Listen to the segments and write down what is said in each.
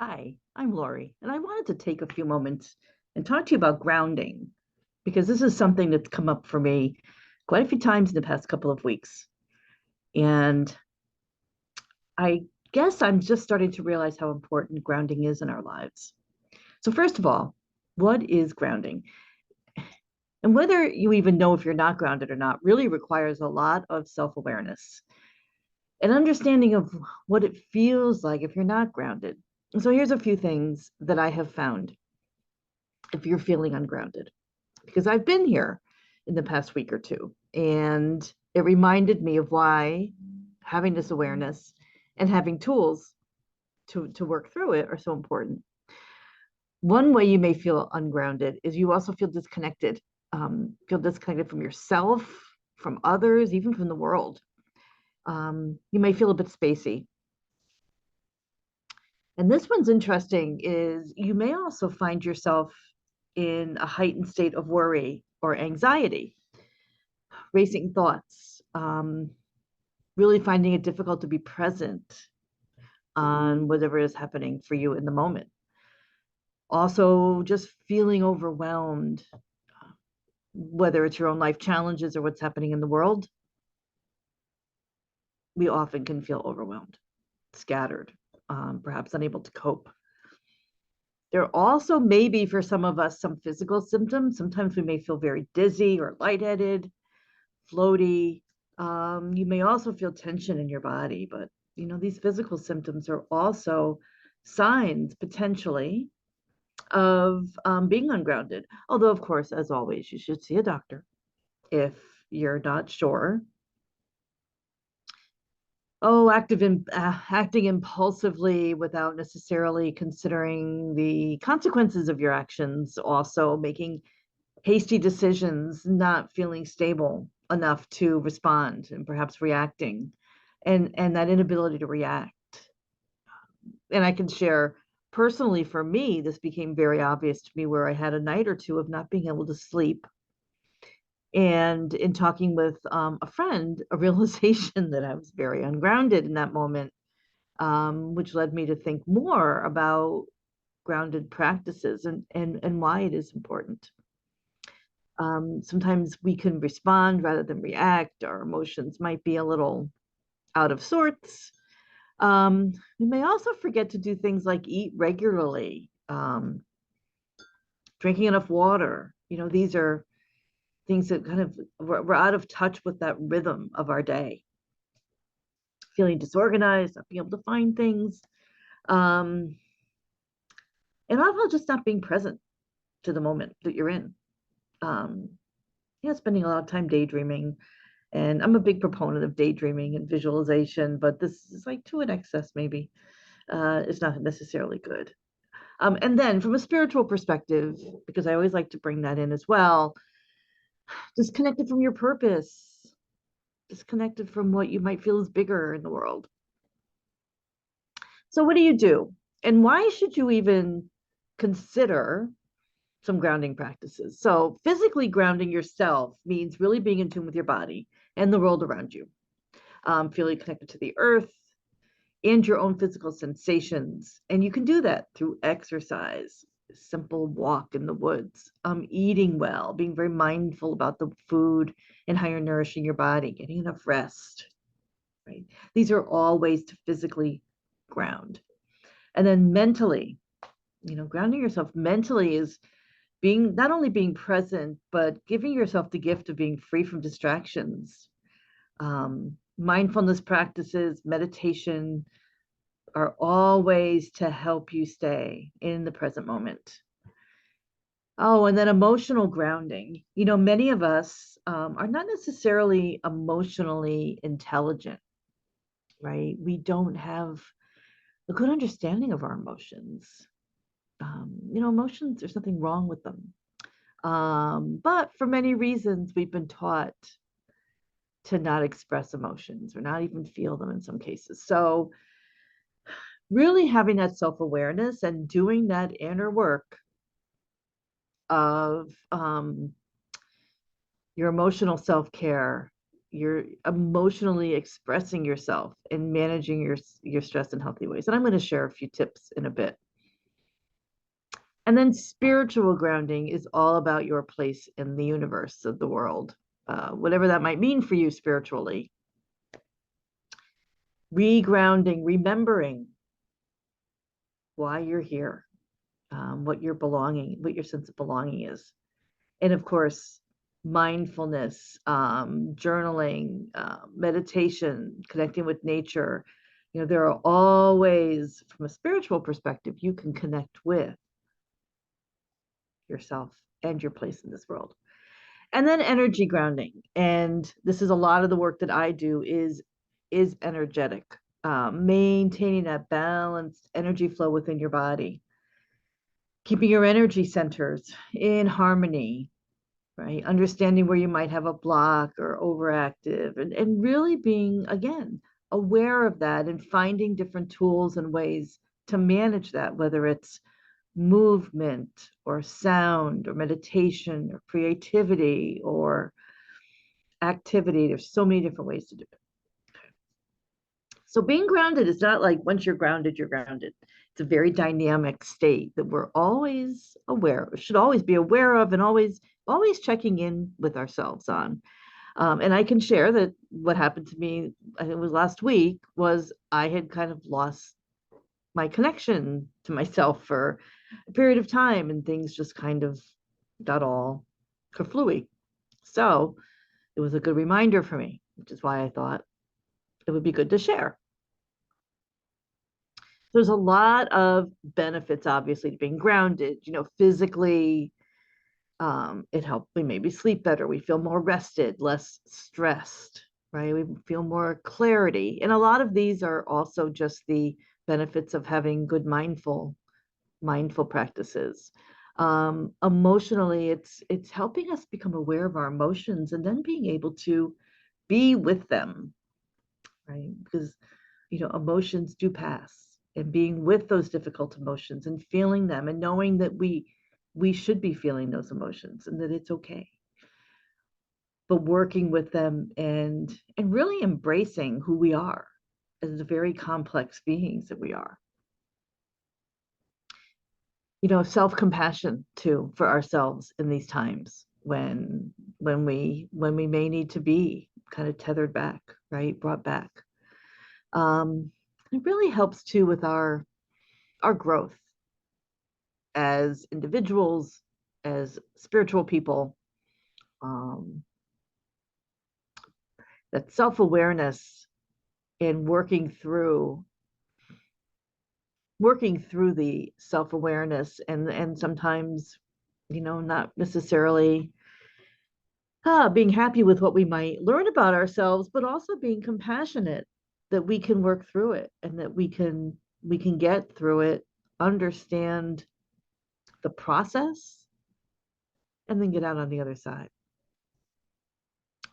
Hi, I'm Lori, and I wanted to take a few moments and talk to you about grounding because this is something that's come up for me quite a few times in the past couple of weeks. And I guess I'm just starting to realize how important grounding is in our lives. So, first of all, what is grounding? And whether you even know if you're not grounded or not really requires a lot of self awareness, an understanding of what it feels like if you're not grounded. And so, here's a few things that I have found if you're feeling ungrounded, because I've been here in the past week or two. And it reminded me of why having this awareness and having tools to work through it are so important. One way you may feel ungrounded is you also feel disconnected from yourself, from others, even from the world. You may feel a bit spacey. And this one's interesting is you may also find yourself in a heightened state of worry or anxiety, racing thoughts, really finding it difficult to be present on whatever is happening for you in the moment. Also, just feeling overwhelmed, whether it's your own life challenges or what's happening in the world. We often can feel overwhelmed, scattered, perhaps unable to cope. There are also maybe for some of us some physical symptoms. Sometimes we may feel very dizzy or lightheaded, floaty. You may also feel tension in your body, but these physical symptoms are also signs potentially of being ungrounded. Although, of course, as always, you should see a doctor if you're not sure. Oh, acting impulsively without necessarily considering the consequences of your actions, also making hasty decisions, not feeling stable enough to respond and perhaps reacting, and that inability to react. And I can share personally for me, this became very obvious to me where I had a night or two of not being able to sleep. And in talking with a friend, a realization that I was very ungrounded in that moment, which led me to think more about grounded practices and why it is important. Sometimes we can respond rather than react. Our emotions might be a little out of sorts. We may also forget to do things like eat regularly, drinking enough water. These are things that kind of we're out of touch with that rhythm of our day. Feeling disorganized, not being able to find things, um, and also just not being present to the moment that you're in. Um, spending a lot of time daydreaming. And I'm a big proponent of daydreaming and visualization, but this is like to an excess, maybe. It's not necessarily good. And then from a spiritual perspective, because I always like to bring that in as well, disconnected from your purpose, disconnected from what you might feel is bigger in the world. So, what do you do? And why should you even consider some grounding practices? So, physically grounding yourself means really being in tune with your body and the world around you, feeling connected to the earth and your own physical sensations. And you can do that through exercise, simple walk in the woods, eating well, being very mindful about the food and how you're nourishing your body, getting enough rest, right? These are all ways to physically ground. And then mentally, grounding yourself mentally is being not only being present, but giving yourself the gift of being free from distractions. Mindfulness practices, meditation, are all ways to help you stay in the present moment. Oh, and then emotional grounding. Many of us are not necessarily emotionally intelligent, right? We don't have a good understanding of our emotions. Emotions, there's nothing wrong with them. But for many reasons, we've been taught to not express emotions or not even feel them in some cases. So, really having that self awareness and doing that inner work of your emotional self care, you're emotionally expressing yourself and managing your stress in healthy ways. And I'm going to share a few tips in a bit. And then spiritual grounding is all about your place in the universe of the world, whatever that might mean for you spiritually. Regrounding, remembering why you're here, what your belonging, what your sense of belonging is. And of course, mindfulness, journaling, meditation, connecting with nature. There are always, from a spiritual perspective, you can connect with yourself and your place in this world. And then energy grounding. And this is a lot of the work that I do is energetic, maintaining that balanced energy flow within your body, keeping your energy centers in harmony, right? Understanding where you might have a block or overactive, and really being, again, aware of that and finding different tools and ways to manage that, whether it's movement or sound or meditation or creativity or activity. There's so many different ways to do it. So being grounded is not like once you're grounded, you're grounded. It's a very dynamic state that we're always aware, should always be aware of, and always checking in with ourselves on. And I can share that what happened to me, I think it was last week, was I had kind of lost my connection to myself for a period of time, and things just kind of got all kerflooey. So it was a good reminder for me, which is why I thought it would be good to share. There's a lot of benefits, obviously, to being grounded, physically. It helps we maybe sleep better. We feel more rested, less stressed, right? We feel more clarity. And a lot of these are also just the benefits of having good mindful practices. Emotionally, it's helping us become aware of our emotions and then being able to be with them, right? Because emotions do pass, and being with those difficult emotions and feeling them and knowing that we should be feeling those emotions and that it's okay, but working with them and really embracing who we are as the very complex beings that we are. Self-compassion too for ourselves in these times when we may need to be kind of tethered back, right? Brought back. It really helps too with our growth as individuals, as spiritual people. Um, that self-awareness in working through the self-awareness and sometimes not necessarily being happy with what we might learn about ourselves, but also being compassionate that we can work through it and that we can get through it, understand the process, and then get out on the other side.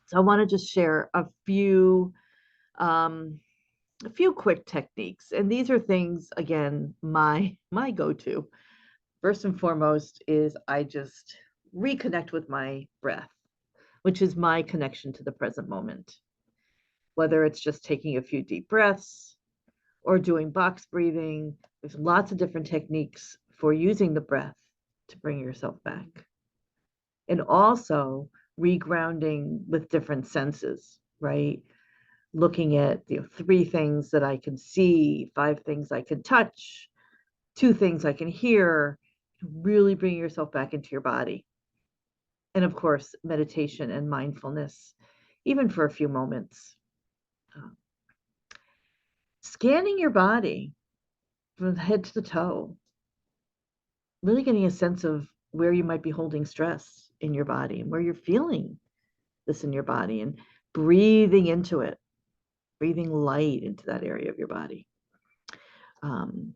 So I want to just share um, a few quick techniques, and these are things, again, my go-to. First and foremost is I just reconnect with my breath, which is my connection to the present moment. Whether it's just taking a few deep breaths or doing box breathing, there's lots of different techniques for using the breath to bring yourself back. And also regrounding with different senses, right? Looking at 3 things that I can see, 5 things I can touch, 2 things I can hear, really bring yourself back into your body. And of course, meditation and mindfulness, even for a few moments. Um, Scanning your body from the head to the toe, really getting a sense of where you might be holding stress in your body and where you're feeling this in your body, and breathing into it, breathing light into that area of your body. Um,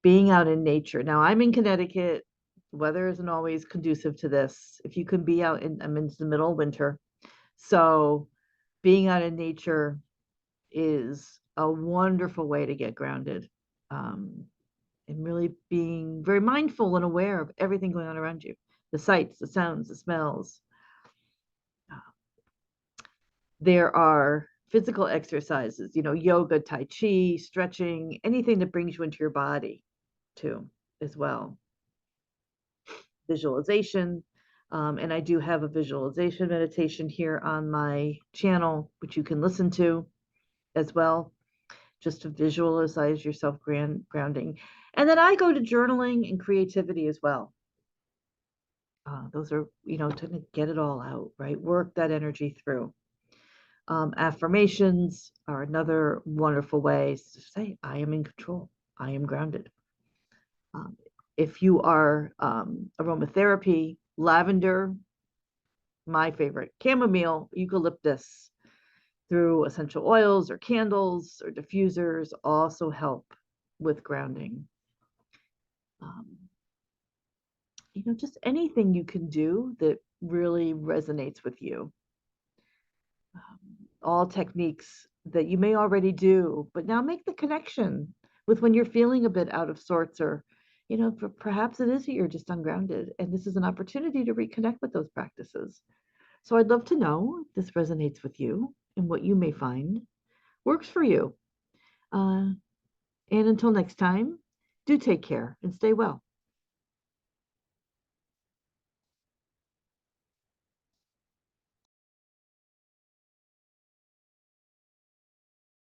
Being out in nature. Now, I'm in Connecticut. The weather isn't always conducive to this. If you can be out I'm in the middle of winter. So being out in nature is a wonderful way to get grounded, and really being very mindful and aware of everything going on around you, the sights, the sounds, the smells. There are physical exercises, yoga, tai chi, stretching, anything that brings you into your body too, as well. visualization. And I do have a visualization meditation here on my channel, which you can listen to as well, just to visualize yourself grounding. And then I go to journaling and creativity as well. Those are, to get it all out, right? Work that energy through. Affirmations are another wonderful way to say, I am in control. I am grounded. Um, if you are aromatherapy, lavender, my favorite, chamomile, eucalyptus, through essential oils or candles or diffusers also help with grounding. Um, just anything you can do that really resonates with you. All techniques that you may already do, but now make the connection with when you're feeling a bit out of sorts, or, perhaps it is that you're just ungrounded, and this is an opportunity to reconnect with those practices. So I'd love to know if this resonates with you and what you may find works for you. And until next time, do take care and stay well.